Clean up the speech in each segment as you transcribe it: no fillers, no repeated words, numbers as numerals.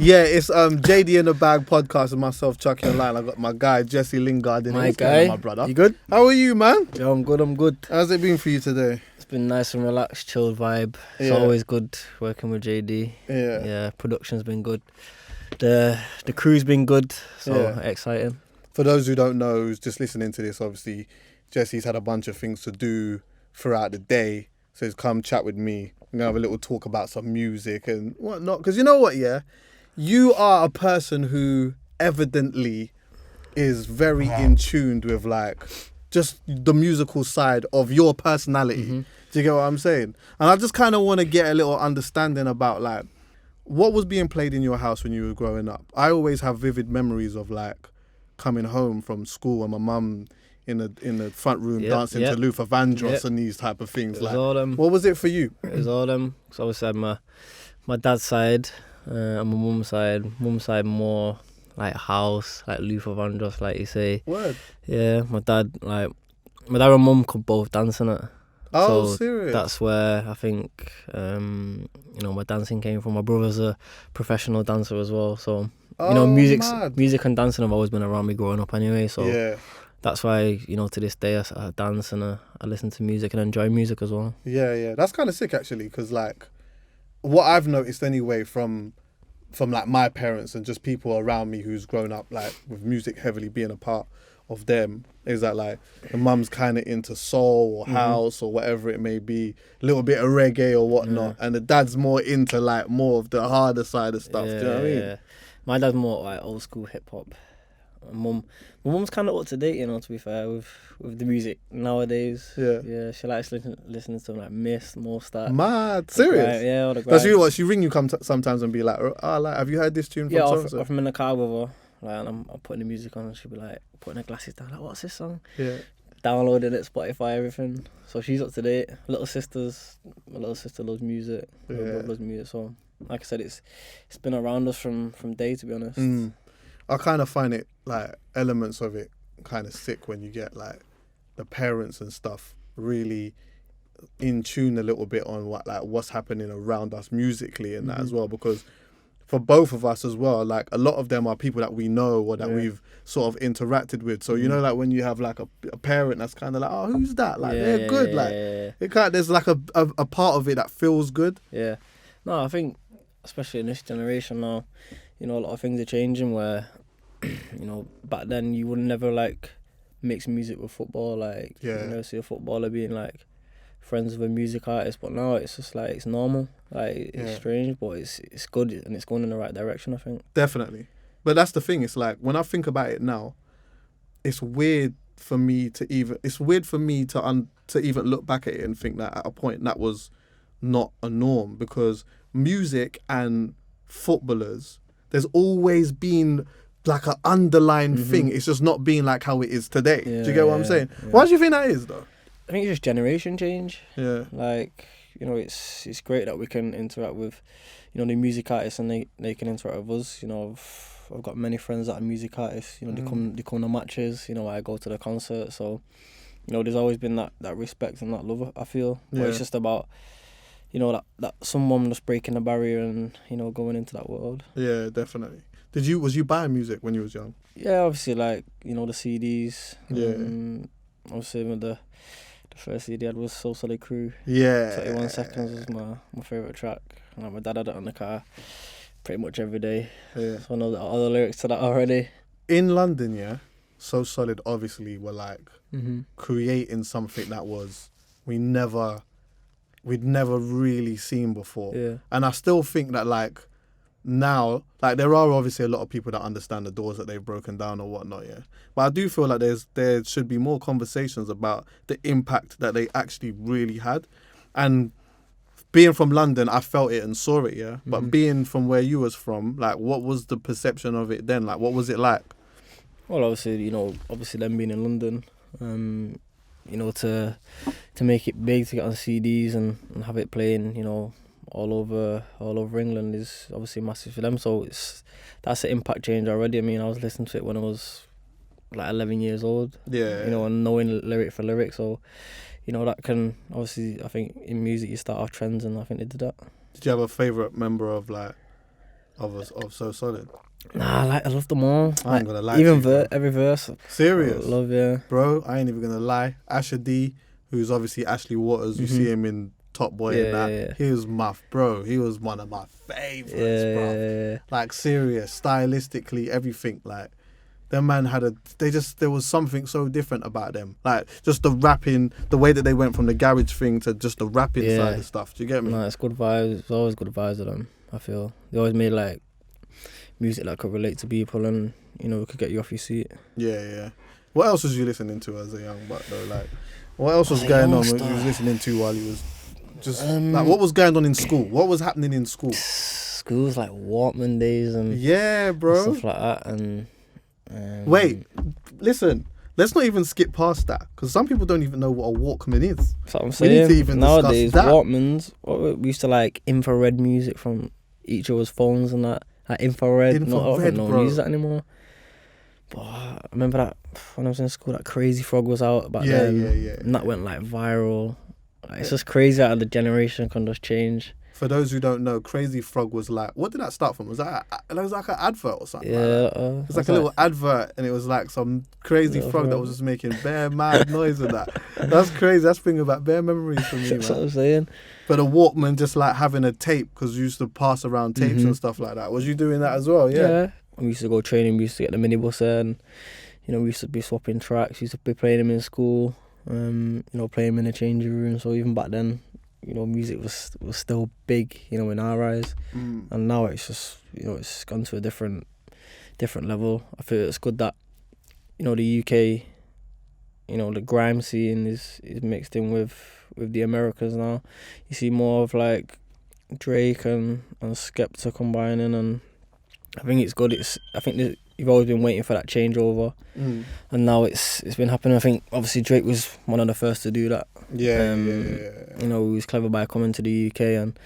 Yeah, it's JD in the Bag podcast and myself, Chuckie Online. I got my guy Jesse Lingard in My guy, my brother. You good? How are you, man? Yeah, I'm good. How's it been for you today? It's been nice and relaxed, chilled vibe. It's Yeah. always good working with JD. Yeah. Yeah, production's been good. The crew's been good, so Yeah. exciting. For those who don't know, who's just listening to this, obviously, Jesse's had a bunch of things to do throughout the day. So he's come chat with me. We're going to have a little talk about some music and whatnot. Because you know what, yeah? You are a person who evidently is very in tune with, like, just the musical side of your personality. Mm-hmm. Do you get what I'm saying? And I just kind of want to get a little understanding about, like, what was being played in your house when you were growing up? I always have vivid memories of, like, coming home from school and my mum in the front room dancing to Luther Vandross and these type of things. It was like, all them. what was it for you? It was all them. So obviously I had my dad's side and my mum's side. Mum's side more like house, like Luther Vandross, like you say. Word. Yeah, my dad and mum could both dance in it. Oh, so serious? That's where I think my dancing came from. My brother's a professional dancer as well, so music and dancing have always been around me growing up anyway. So yeah. that's why to this day I dance and I listen to music and enjoy music as well. Yeah. That's kind of sick actually, because like what I've noticed anyway from like my parents and just people around me who's grown up like with music heavily being a part of them is that like the mum's kind of into soul or house or whatever it may be, a little bit of reggae or whatnot, and the dad's more into like more of the harder side of stuff. Do you know what I mean? Yeah. My dad's more like old school hip hop. My mum's kind of up to date, to be fair, with the music nowadays. Yeah, she likes listening to like Mostack. Mad, serious? Right, yeah, all the That's you. What she ring you sometimes and be like, like, have you heard this tune? Yeah, from if I'm in the car with her, like, and I'm putting the music on, and she'll be like putting her glasses down, like, what's this song? Yeah. Downloading it, Spotify, everything. So she's up to date. My little sister loves music. My brother loves music. So like I said, it's been around us from day, to be honest. I kind of find it like elements of it kind of sick when you get like the parents and stuff really in tune a little bit on what's happening around us musically and that as well, because for both of us as well, like a lot of them are people that we know or that we've sort of interacted with. So like when you have like a parent that's kind of like, oh, who's that? Like they're good. There's like a part of it that feels good. Yeah. No, I think especially in this generation now, a lot of things are changing where, back then you would never like mix music with football, like see a footballer being like friends with a music artist, but now it's just like it's normal. Like it's strange, but it's good and it's going in the right direction, I think. Definitely. But that's the thing, it's like when I think about it now, it's weird for me to even look back at it and think that at a point that was not a norm, because music and footballers, there's always been like an underlying thing. It's just not being like how it is today. Do you get what I'm saying? Yeah. Why do you think that is though? I think it's just generation change. Yeah. Like, it's great that we can interact with, the music artists and they can interact with us. I've got many friends that are music artists. They come to matches. I go to the concert. So, there's always been that respect and that love, I feel. But it's just about, that someone just breaking the barrier and, going into that world. Yeah, definitely. Was you buying music when you was young? Yeah, obviously, like, the CDs. Yeah. Obviously, with the first CD I had was So Solid Crew. Yeah. 21 Seconds was my favourite track. My dad had it on the car pretty much every day. Yeah. So I know all the lyrics to that already. In London, yeah, So Solid obviously were like creating something that we'd never really seen before. Yeah. And I still think that like now, like there are obviously a lot of people that understand the doors that they've broken down or whatnot, yeah. But I do feel like there should be more conversations about the impact that they actually really had. And being from London, I felt it and saw it, yeah. But being from where you was from, like what was the perception of it then? Like what was it like? Well, obviously them being in London, to make it big, to get on CDs and have it playing, all over England is obviously massive for them. So that's an impact change already. I mean, I was listening to it when I was like 11 years old. Yeah. And knowing lyric for lyric. So, that can obviously, I think in music you start off trends, and I think they did that. Did you have a favourite member of like of So Solid? Nah, I love them all. I ain't gonna lie. Even to you, bro. every verse. Serious? I love, yeah. Bro, I ain't even gonna lie. Asher D, who's obviously Ashley Waters, you see him in Top Boy and that. Yeah. He was he was one of my favourites, bro. Yeah. Like, serious, stylistically, everything. Like, them man there was something so different about them. Like, just the rapping, the way that they went from the garage thing to just the rapping side of stuff. Do you get me? No, it's good vibes. It's always good vibes with them, I feel. They always made, like, music that could relate to people and, you know, could get you off your seat. Yeah. What else was you listening to as a young buck, though? Like, what else was going on? What you was listening to while you was just like, what was going on in school? What was happening in school? Schools like Walkman days and bro, and stuff like that. And wait, listen. Let's not even skip past that because some people don't even know what a Walkman is. That's what I'm saying. We need to even nowadays discuss that. Walkmans. We used to like infrared music from each other's phones and that. Like infrared, no one uses that anymore. But I remember that when I was in school, that Crazy Frog was out back then. Yeah. And that went like viral. Like, it's just crazy how the generation can just change. For those who don't know, Crazy Frog was like, what did that start from? Was that it was like an advert or something? Yeah, like that? It was like a little advert, and it was like some crazy frog that was just making bare mad noise and that. That's crazy. That's bringing back bare memories for me, man. That's what I'm saying. But a Walkman, just like having a tape, because you used to pass around tapes and stuff like that. Was you doing that as well? Yeah. We used to go training. We used to get the minibus and, you know, we used to be swapping tracks. We used to be playing them in school. You know, playing them in the changing room. So even back then, you know, music was still big, you know, in our eyes. And now it's just, you know, it's gone to a different level. I feel it's good that, you know, the UK, you know, the grime scene is mixed in with the Americas now. You see more of like Drake and Skepta combining, and I think it's good. I think that you've always been waiting for that changeover, and now it's been happening. I think obviously Drake was one of the first to do that. Yeah. You know, he was clever by coming to the UK and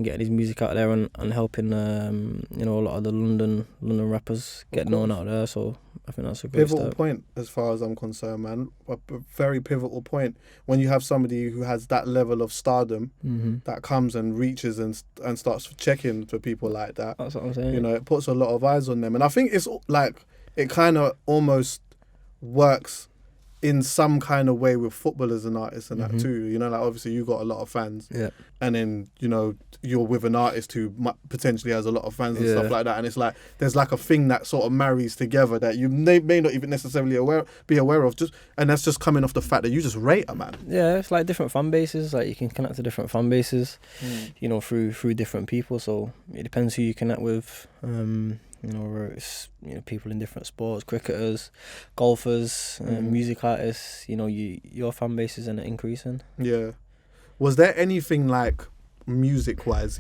getting his music out there and helping you know, a lot of the London rappers get known out there. So I think that's a great pivotal step. point as far as I'm concerned, man. A very pivotal point when you have somebody who has that level of stardom that comes and reaches and starts checking for people like that. That's what I'm saying. You know, it puts a lot of eyes on them, and I think it's like it kind of almost works in some kind of way with footballers and artists and that too. You know, like obviously you got a lot of fans, and then, you know, you're with an artist who potentially has a lot of fans and stuff like that, and it's like there's like a thing that sort of marries together that you may not even necessarily be aware of, and that's just coming off the fact that you just rate a man. Yeah, it's like different fan bases. Like you can connect to different fan bases, you know, through different people. So it depends who you connect with. You know, where it's, you know, people in different sports, cricketers, golfers, music artists. You know, your fan base is increasing. Yeah. Was there anything like music-wise,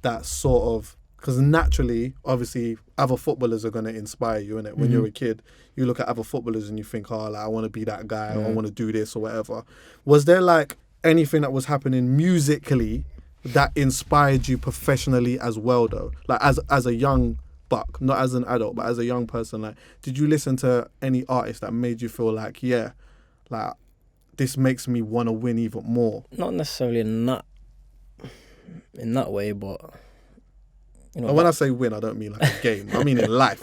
that sort of, because naturally, obviously, other footballers are going to inspire you, innit? When you're a kid, you look at other footballers and you think, oh, like, I want to be that guy, or I want to do this or whatever. Was there like anything that was happening musically that inspired you professionally as well, though? Like as a young buck, not as an adult, but as a young person, like, did you listen to any artist that made you feel like, like, this makes me want to win even more? Not necessarily in that way, but, you know. And when I say win, I don't mean like a game. I mean in life.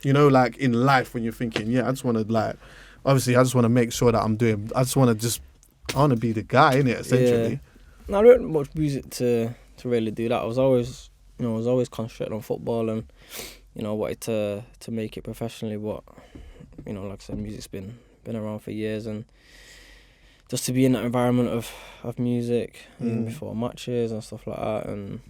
You know, like in life when you're thinking, I just want to, like, obviously I just want to make sure that I want to be the guy, innit, essentially. Yeah. No, I don't much music to really do that. I was always concentrating on football and, you know, wanted to make it professionally. But, you know, like I said, music's been around for years, and just to be in that environment of music before matches and stuff like that, and,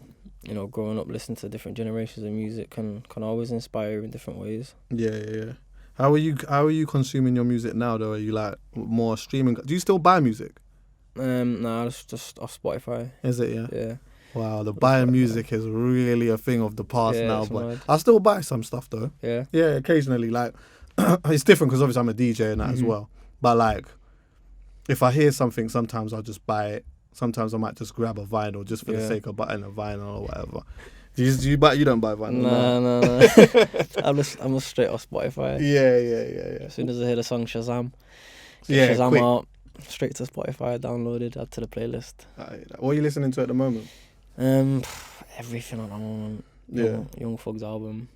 you know, growing up listening to different generations of music can always inspire you in different ways. Yeah. How are you consuming your music now, though? Are you like more streaming? Do you still buy music? No, it's just off Spotify. Is it? Yeah. Wow, the buying music is really a thing of the past now, but mad. I still buy some stuff though. Yeah, occasionally. Like, it's different because obviously I'm a DJ and that as well. But like, if I hear something, sometimes I'll just buy it. Sometimes I might just grab a vinyl just for the sake of buying a vinyl or whatever. Do you buy? You don't buy vinyl? No. I'm just straight off Spotify. Yeah. As soon as I hear the song Shazam, quick. out, straight to Spotify, downloaded, add to the playlist. What are you listening to at the moment? Everything at the moment. Young Thug's album.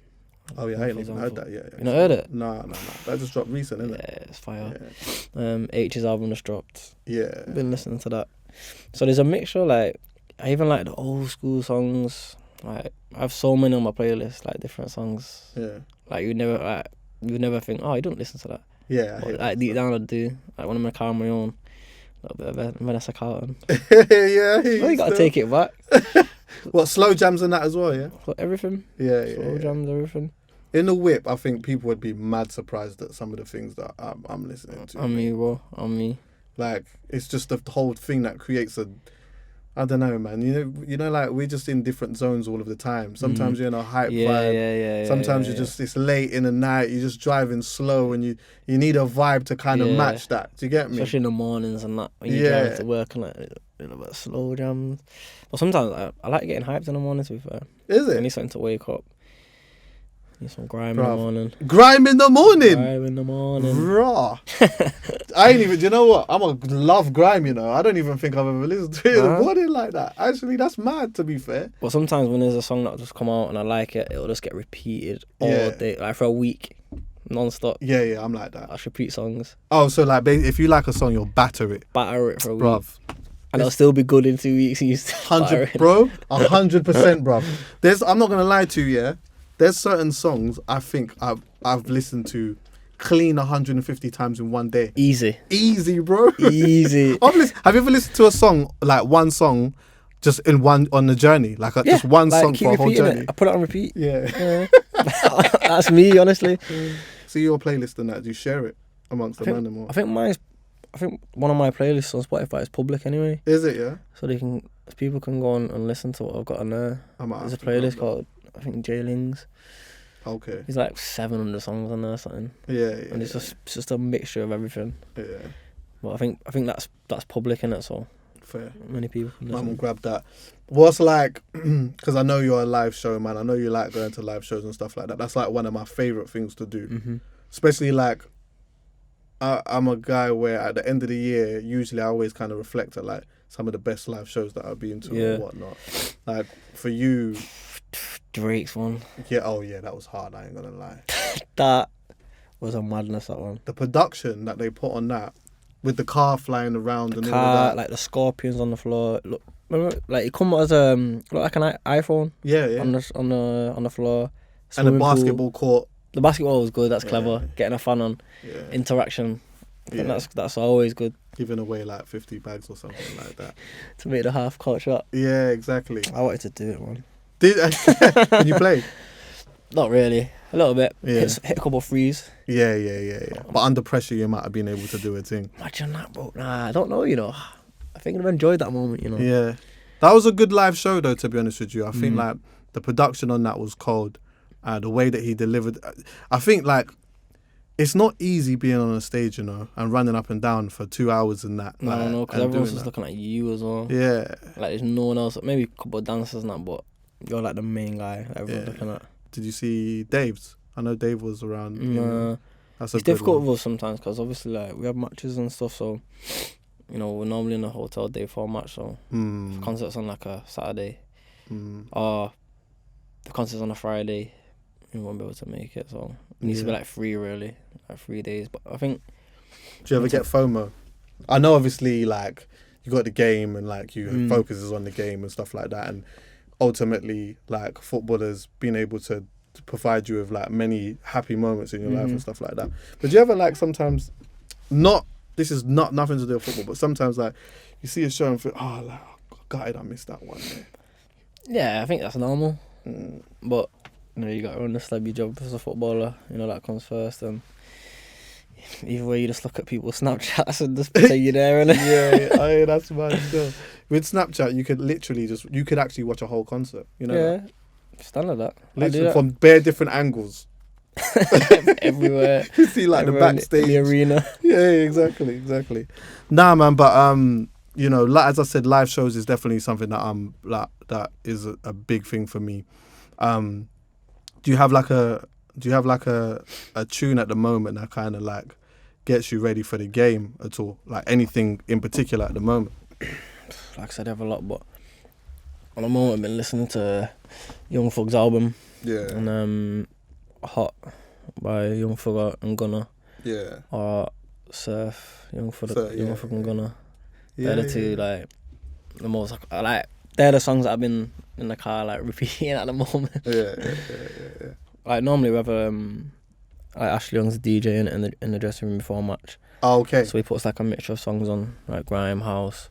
Oh yeah, I ain't even heard that yet. You not heard it? No. That just dropped recent, isn't it? Yeah, it's fire. H's album just dropped. Yeah. Been listening to that. So there's a mixture, like, I even like the old school songs. Like, I have so many on my playlist, like different songs. Yeah. Like you never think, oh, you don't listen to that. Yeah. But, like deep down I do. Like when I'm in the car on my own, a little bit of Vanessa Carlton. Yeah. Well, you gotta take it back. What, slow jams and that as well, yeah? For everything. Yeah. Slow jams, everything. In the whip, I think people would be mad surprised at some of the things that I'm listening to. On me, bro. On me. Like, it's just the whole thing that creates I don't know, man. You know, like, we're just in different zones all of the time. Sometimes you're in a hype vibe. Yeah. Sometimes it's late in the night. You're just driving slow, and you need a vibe to kind of match that. Do you get me? Especially in the mornings and that, when you drive to work and like a little bit of slow jams. But sometimes I like getting hyped in the morning, to be fair. Is it? I need something to wake up. Need some grime in the morning. Grime in the morning? Grime in the morning. Raw. I ain't even, do you know what? I'm a love grime, you know. I don't even think I've ever listened to it in the morning like that. Actually, that's mad, to be fair. But sometimes when there's a song that just come out and I like it, it'll just get repeated all day, like for a week, non-stop. Yeah, I'm like that. I should repeat songs. Oh, so like, if you like a song, you'll batter it. Batter it for a week. Bruv. And it'll still be good in 2 weeks. And you still 100%, bro. 100%, bruv. I'm not going to lie to you, yeah? There's certain songs I think I've listened to clean 150 times in one day. Easy, bro. Easy. Have you ever listened to a song, like one song, just on the journey? Like just one song for a whole journey? I put it on repeat. Yeah. That's me, honestly. See your playlist and that. Do you share it amongst the man more? I think one of my playlists on Spotify is public anyway. Is it, yeah? So people can go on and listen to what I've got on there. There's a playlist called, I think, Jesse Lingard. Okay. There's like 700 songs on there or something. Yeah. And it's just a mixture of everything. Yeah. But I think that's public, innit? So fair. Many people can listen. I'm gonna grab that. What's like, because I know you're a live show man. I know you like going to live shows and stuff like that. That's like one of my favorite things to do. Mm-hmm. Especially like, I'm a guy where at the end of the year, usually I always kind of reflect at like some of the best live shows that I've been to and whatnot. Like for you, Drake's one. Yeah, that was hard. I ain't gonna lie. That was a madness. That one. The production that they put on that, with the car flying around and all of that, like the scorpions on the floor. Look, remember, like it come as look like an iPhone. Yeah. On the floor. And the basketball court. The basketball was good. That's clever. Getting a fan on. Yeah. Interaction. I think that's always good. Giving away like 50 bags or something like that. To make the half court shot. Yeah, exactly. I wanted to do it, man. Can you play? Not really. A little bit. Yeah. Hit a couple of threes. Yeah. But under pressure, you might have been able to do a thing. Imagine that, bro. Nah, I don't know, you know. I think I've enjoyed that moment, you know. Yeah. That was a good live show, though, to be honest with you. I think, like, the production on that was cold. The way that he delivered. I think, like, it's not easy being on a stage, you know, and running up and down for 2 hours and that. No, because everyone's just looking at you as well. Yeah. Like, there's no one else. Maybe a couple of dancers and that, but you're like the main guy everyone's looking at. Did you see Dave's? I know Dave was around. Nah. That's it's difficult with us sometimes because obviously, like, we have matches and stuff, so, you know, we're normally in a hotel day for a match, so concerts on like a Saturday or the concerts on a Friday, we won't be able to make it, so it needs to be like 3 days. But I think. Do you ever get FOMO? I know, obviously, like, you got the game and like you focuses on the game and stuff like that, and ultimately, like, footballers being able to provide you with like many happy moments in your life and stuff like that. But do you ever like sometimes this is nothing to do with football, but sometimes like you see a show and feel, God, I missed that one. Yeah, I think that's normal. But you know, you got to run the celeb job as a footballer. You know, that comes first, and either way, you just look at people's Snapchats and just pretend you're there, innit? Yeah, that's mad still. With Snapchat, you could actually watch a whole concert. You know? Yeah, standard that. Literally from bare different angles. Everywhere. You see like the backstage, the arena. Yeah, exactly. Nah, man, but you know, like, as I said, live shows is definitely something that that is a big thing for me. Do you have like a tune at the moment that kind of like gets you ready for the game at all? Like anything in particular at the moment? Like I said, I have a lot, but the moment I've been listening to Young Thug's album. Yeah. And Hot by Young Thug and Gunna. Yeah. Or Surf, Young Thug and Gunna. Yeah, They're the two like the most like they're the songs that I've been in the car like repeating at the moment. Yeah. Like normally we have like Ashley Young's DJing in the dressing room before a match. Oh, okay. So he puts like a mixture of songs on, like grime, house,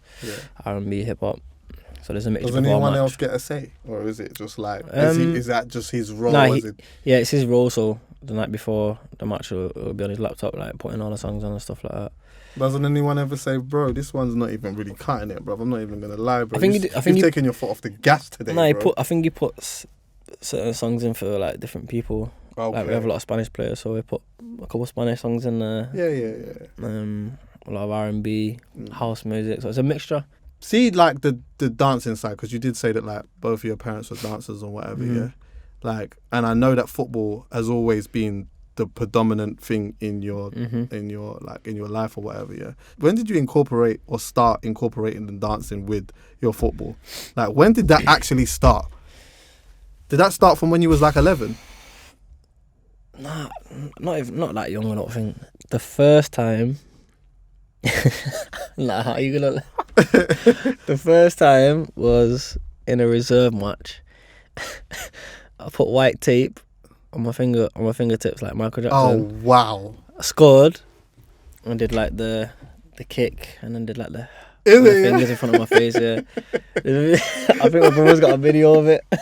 R&B, hip hop. So there's a mixture. Does anyone else get a say, or is it just like is that just his role? Yeah, it's his role. So the night before the match, he'll be on his laptop, like putting all the songs on and stuff like that. Doesn't anyone ever say, bro, this one's not even really cutting it, bro? I'm not even gonna lie, bro. I think you've taken your foot off the gas today. No, I think he puts certain songs in for like different people. Okay. Like we have a lot of Spanish players, so we put a couple of Spanish songs in there. Yeah. A lot of R&B, house music. So it's a mixture. See, like the dancing side, because you did say that like both of your parents were dancers or whatever, yeah. Like, and I know that football has always been the predominant thing in your life or whatever, yeah. When did you incorporate or start incorporating the dancing with your football? Like, when did that actually start? Did that start from when you was like 11? Nah, not that young. I don't think. The first time. Nah, how you gonna? The first time was in a reserve match. I put white tape on my fingertips like Michael Jackson. Oh wow! I scored and did like the kick and then did like the fingers in front of my face. Yeah, I think my brother's got a video of it. I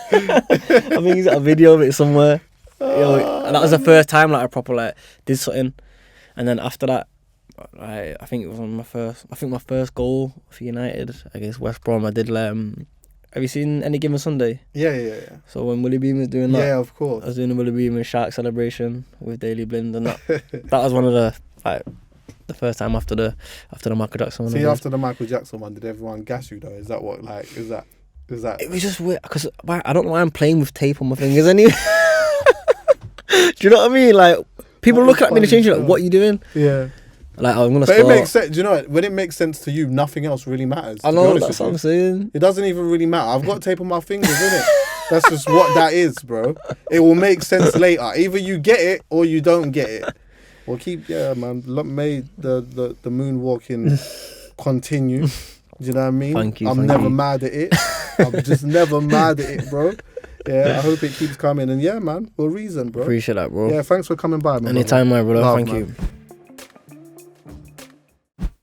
think he's got a video of it somewhere. And that was the first time like I proper like did something, and then after that, I think it was on my first goal for United against West Brom. I did have you seen Any Given Sunday? Yeah. So when Willie Beam was doing that, yeah, of course, I was doing the Willie Beam and Shark celebration with Daily Blind, and that was one of the first time after the Michael Jackson one. See, after the Michael Jackson one, did everyone gas you though? Is that what like is that? It was just weird because I don't know why I'm playing with tape on my fingers anyway. Do you know what I mean? Like people looking at me in the change like, "What are you doing?" Yeah. Like I'm gonna. But it makes sense. Do you know what? When it makes sense to you, nothing else really matters. I know that's what I'm saying. It doesn't even really matter. I've got tape on my fingers, innit? That's just what that is, bro. It will make sense later. Either you get it or you don't get it. Well, man. May the moonwalking continue. Do you know what I mean? Thank you. I'm never mad at it. I'm just never mad at it, bro. Yeah, I hope it keeps coming. And yeah, man, we'll reason, bro. Appreciate that, bro. Yeah, thanks for coming by, man. Anytime, my brother. Love, Thank man. you.